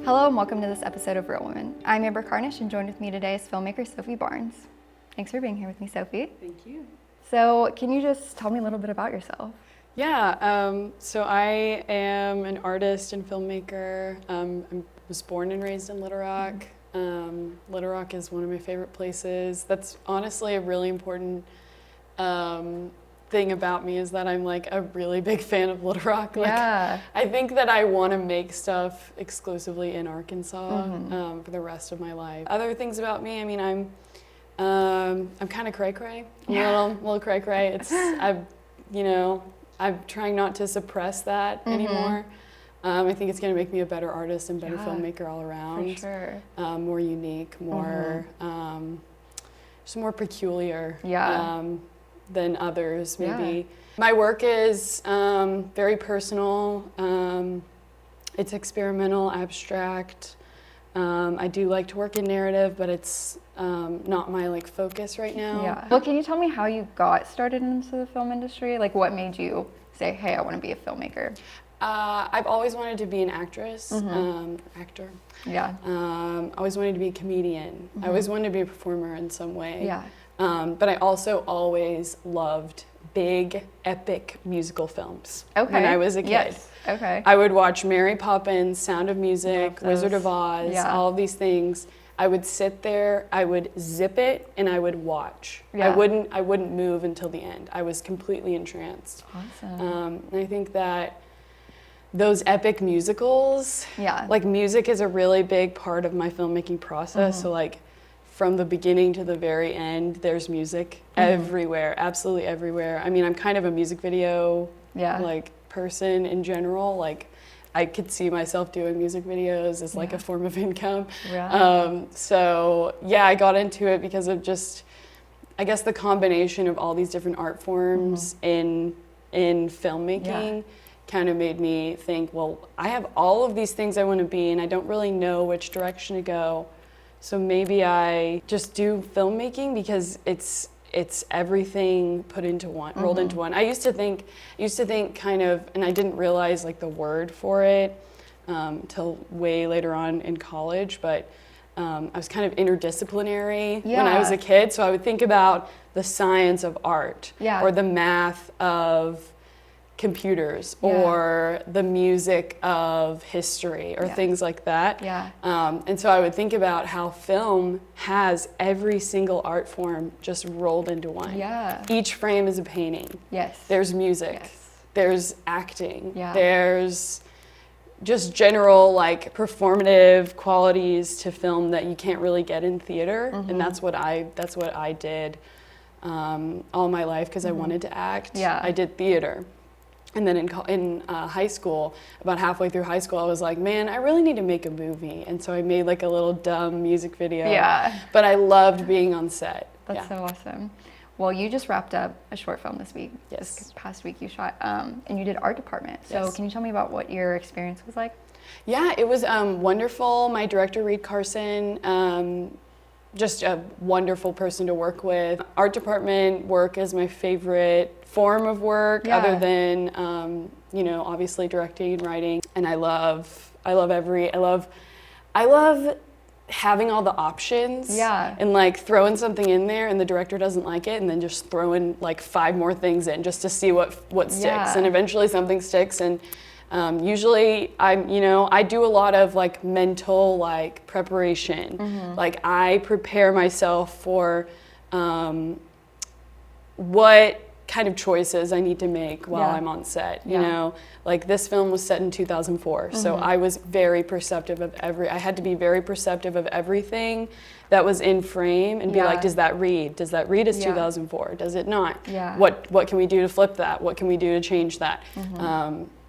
Hello and welcome to this episode of Real Women. I'm Amber Carnish and joined with me today is filmmaker Sophie Barnes. Thanks for being here with me, Sophie. Thank you. So can you just tell me a little bit about yourself? Yeah, so I am an artist and filmmaker. I was born and raised in Little Rock. Little Rock is one of my favorite places. That's honestly a really important thing about me, is that I'm like a really big fan of Little Rock. Like, Yeah. I think that I want to make stuff exclusively in Arkansas for the rest of my life. Other things about me, I mean, I'm kind of cray-cray. I'm a little cray-cray. I'm trying not to suppress that anymore. I think it's going to make me a better artist and better filmmaker all around. For sure. More unique, more just more peculiar than others, maybe. Yeah. My work is very personal. It's experimental, abstract. I do like to work in narrative, but it's not my focus right now. Yeah. Well, can you tell me how you got started into the film industry? Like, what made you say, hey, I want to be a filmmaker? I've always wanted to be an actress, actor. Yeah. Always wanted to be a comedian. I always wanted to be a performer in some way. Yeah. But I also always loved big, epic musical films Okay. when I was a kid. Yes. Okay. I would watch Mary Poppins, Sound of Music, Wizard of Oz, all of these things. I would sit there, I would zip it, and I would watch. Yeah. I wouldn't move until the end. I was completely entranced. Awesome. And I think that those epic musicals, Yeah. like music is a really big part of my filmmaking process. So like from the beginning to the very end, there's music everywhere, absolutely everywhere. I mean, I'm kind of a music video person in general. Like, I could see myself doing music videos as like a form of income. Yeah. So yeah, I got into it because of just, I guess, the combination of all these different art forms in filmmaking kind of made me think, well, I have all of these things I want to be, and I don't really know which direction to go. So maybe I just do filmmaking because it's everything put into one, rolled into one. I used to think kind of, and I didn't realize like the word for it till way later on in college, but I was kind of interdisciplinary when I was a kid. So I would think about the science of art or the math of computers or the music of history or things like that. Yeah. And so I would think about how film has every single art form just rolled into one. Yeah. Each frame is a painting. Yes. There's music. Yes. There's acting. Yeah. There's just general like performative qualities to film that you can't really get in theater. And that's what I did all my life because I wanted to act. Yeah. I did theater. And then in high school, about halfway through high school, I was like, man, I really need to make a movie. And so I made like a little dumb music video. Yeah. But I loved being on set. That's so awesome. Well, you just wrapped up a short film this week. Yes. This past week you shot, and you did art department. So can you tell me about what your experience was like? Yeah, it was wonderful. My director, Reed Carson, just a wonderful person to work with. Art department work is my favorite form of work, other than obviously directing and writing. And I love having all the options. Yeah. And like throwing something in there and the director doesn't like it, and then just throwing like 5 more things in just to see what sticks. Yeah. And eventually something sticks. And usually I do a lot of like mental like preparation. Like I prepare myself for what kind of choices I need to make while I'm on set. You know, like this film was set in 2004, so I was very perceptive of I had to be very perceptive of everything that was in frame and be like, does that read as 2004? Does it not? Yeah. What can we do to flip that? What can we do to change that?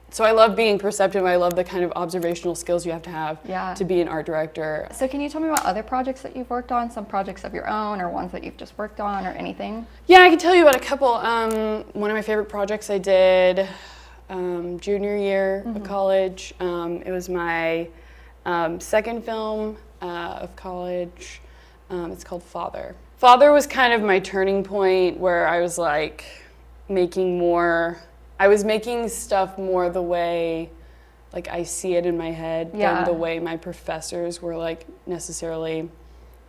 So I love being perceptive. I love the kind of observational skills you have to be an art director. So can you tell me about other projects that you've worked on, some projects of your own or ones that you've just worked on or anything? Yeah, I can tell you about a couple. One of my favorite projects I did junior year of college. It was my second film of college. It's called Father. Father was kind of my turning point where I was like I was making stuff more the way like I see it in my head than the way my professors were like necessarily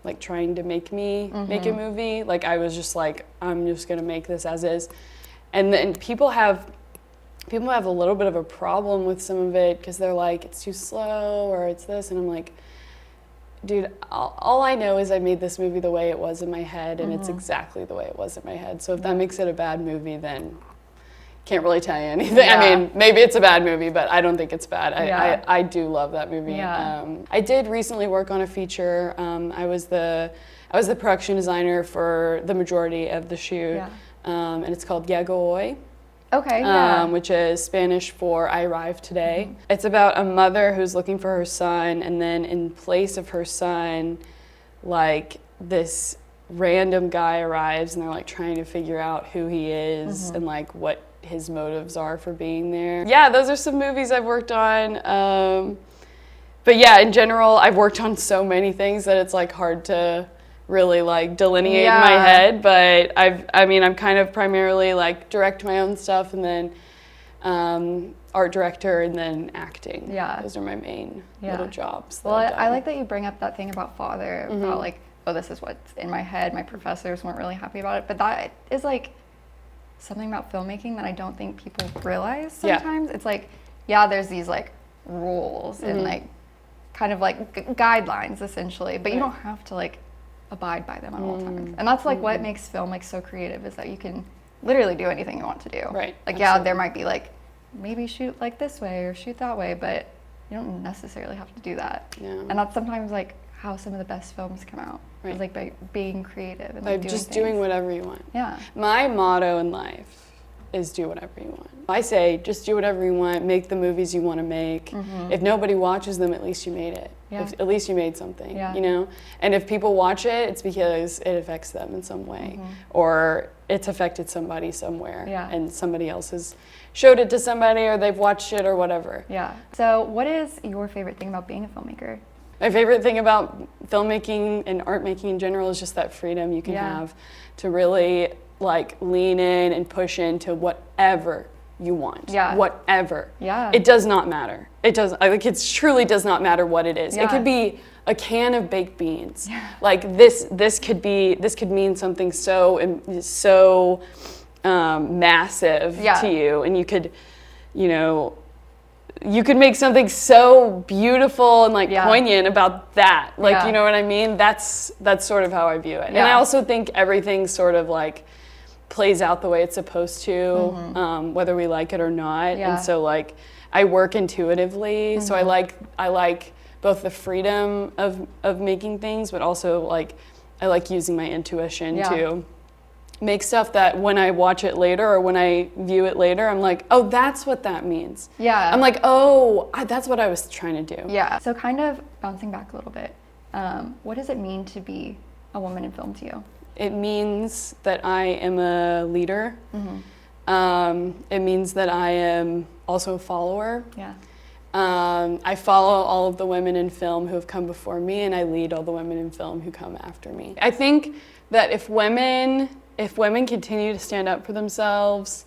like trying to make me make a movie. Like I was just like, I'm just gonna make this as is. And then people have a little bit of a problem with some of it because they're like, it's too slow or it's this, and I'm like, dude, all I know is I made this movie the way it was in my head, and it's exactly the way it was in my head. So if that makes it a bad movie, then can't really tell you anything. Yeah. I mean, maybe it's a bad movie, but I don't think it's bad. I do love that movie. Yeah. I did recently work on a feature. I was the production designer for the majority of the shoot, and it's called Llego Hoy. Okay, yeah. Which is Spanish for I arrived today. It's about a mother who's looking for her son, and then in place of her son, like this random guy arrives, and they're like trying to figure out who he is and like what his motives are for being there. Yeah, those are some movies I've worked on. But yeah, in general, I've worked on so many things that it's like hard to really like delineate in my head. But I'm kind of primarily like direct my own stuff, and then art director, and then acting. Yeah, those are my main little jobs. Well, I like that you bring up that thing about father, about like, oh, this is what's in my head. My professors weren't really happy about it, but that is like something about filmmaking that I don't think people realize sometimes. It's like, there's these like rules and like kind of like guidelines essentially, but you don't have to like abide by them at all times. And that's like what makes film like so creative, is that you can literally do anything you want to do. Right. Like, absolutely. There might be like, maybe shoot like this way or shoot that way, but you don't necessarily have to do that. Yeah. And that's sometimes like how some of the best films come out. Right. Is like by being creative and like doing whatever you want. Yeah. My motto in life is do whatever you want. I say just do whatever you want, make the movies you want to make. If nobody watches them, at least you made it. At least you made something, you know? And if people watch it, it's because it affects them in some way, or it's affected somebody somewhere, and somebody else has showed it to somebody, or they've watched it, or whatever. Yeah. So what is your favorite thing about being a filmmaker? My favorite thing about filmmaking and art making in general is just that freedom you can have to really like lean in and push into whatever you want. Yeah. Whatever. Yeah. It does not matter. It truly does not matter what it is. Yeah. It could be a can of baked beans. Yeah. Like this could mean something so massive to you, and you could make something so beautiful and like poignant about that. Like, you know what I mean? That's sort of how I view it. Yeah. And I also think everything sort of like plays out the way it's supposed to, whether we like it or not. Yeah. And so like I work intuitively, so I like both the freedom of making things, but also like I like using my intuition to make stuff that when I watch it later or when I view it later, I'm like, oh, that's what that means. Yeah. I'm like, oh, that's what I was trying to do. Yeah. So kind of bouncing back a little bit, what does it mean to be a woman in film to you? It means that I am a leader. It means that I am also a follower. Yeah. I follow all of the women in film who have come before me, and I lead all the women in film who come after me. I think that if women continue to stand up for themselves,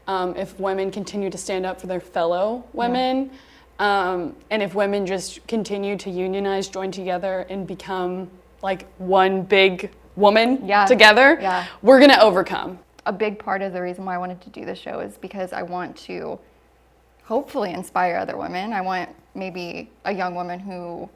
if women continue to stand up for their fellow women, and if women just continue to unionize, join together, and become like one big woman together, we're gonna overcome. A big part of the reason why I wanted to do this show is because I want to hopefully inspire other women. I want maybe a young woman who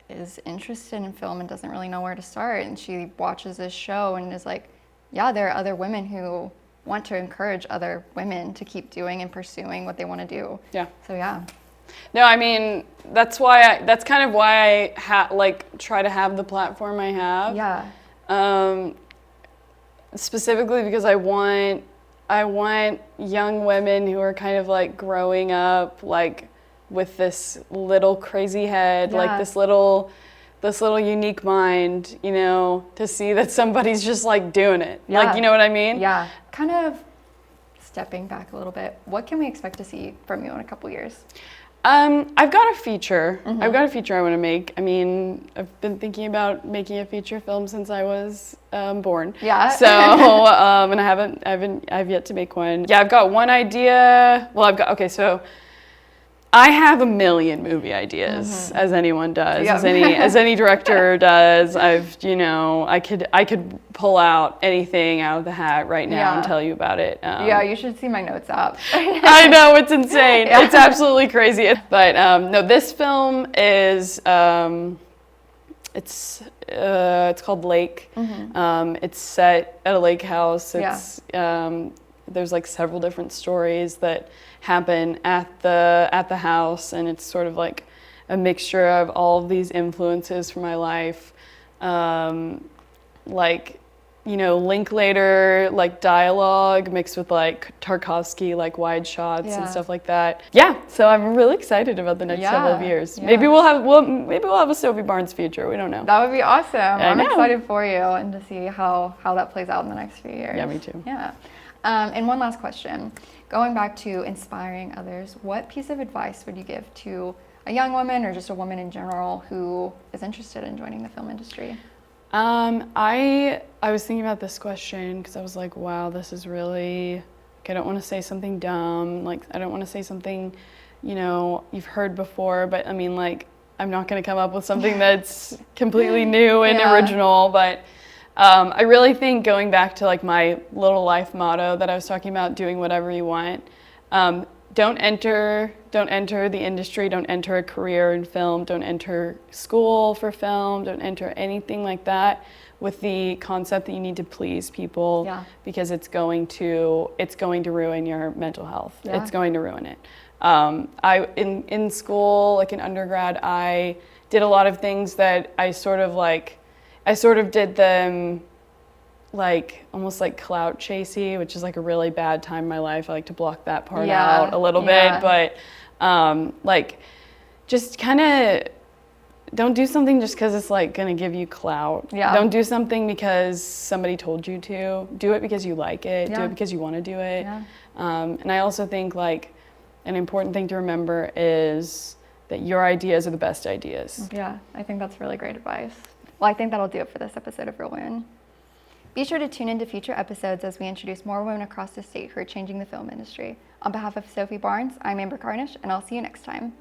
is interested in film and doesn't really know where to start, and she watches this show and is like, there are other women who want to encourage other women to keep doing and pursuing what they want to do. Yeah. So no, I mean, that's kind of why I try to have the platform I have. Yeah. Specifically because I want young women who are kind of like growing up like with this little crazy head, like this little unique mind, to see that somebody's just like doing it. Yeah. Like, you know what I mean? Yeah. Kind of stepping back a little bit, what can we expect to see from you in a couple years? I've got a feature. I've got a feature I want to make. I mean, I've been thinking about making a feature film since I was born. Yeah. So, and I've yet to make one. Yeah, I've got one idea. Well, so I have a million movie ideas, as anyone does, Yep. as any director does. I could pull out anything out of the hat right now and tell you about it. Yeah, you should see my notes app. I know, it's insane. Yeah. It's absolutely crazy. But no, this film is it's called Lake. It's set at a lake house. It's there's like several different stories that happen at the house, and it's sort of like a mixture of all of these influences from my life, like, you know, Linklater like dialogue mixed with like Tarkovsky like wide shots and stuff like that. Yeah, so I'm really excited about the next several of years. Yeah. Maybe we'll have a Sophie Barnes future. We don't know. That would be awesome. I'm know. excited for you and to see how that plays out in the next few years. Yeah, me too. Yeah. And one last question. Going back to inspiring others, what piece of advice would you give to a young woman or just a woman in general who is interested in joining the film industry? I was thinking about this question because I was like, wow, this is really, like, I don't want to say something dumb. Like, I don't want to say something, you know, you've heard before, but I mean, like, I'm not going to come up with something that's completely new and original, but I really think going back to like my little life motto that I was talking about, doing whatever you want. Don't enter the industry, don't enter a career in film, don't enter school for film, don't enter anything like that with the concept that you need to please people because it's going to ruin your mental health. It's going to ruin it. In school, like in undergrad, I did a lot of things that I sort of did them like almost like clout chasey, which is like a really bad time in my life. I like to block that part out a little bit, but like just kind of don't do something just because it's like gonna give you clout. Don't do something because somebody told you to. Do it because you like it. Do it because you want to do it. And I also think like an important thing to remember is that your ideas are the best ideas. Yeah, I think that's really great advice. Well, I think that'll do it for this episode of Real Women. Be sure to tune into future episodes as we introduce more women across the state who are changing the film industry. On behalf of Sophie Barnes, I'm Amber Carnish, and I'll see you next time.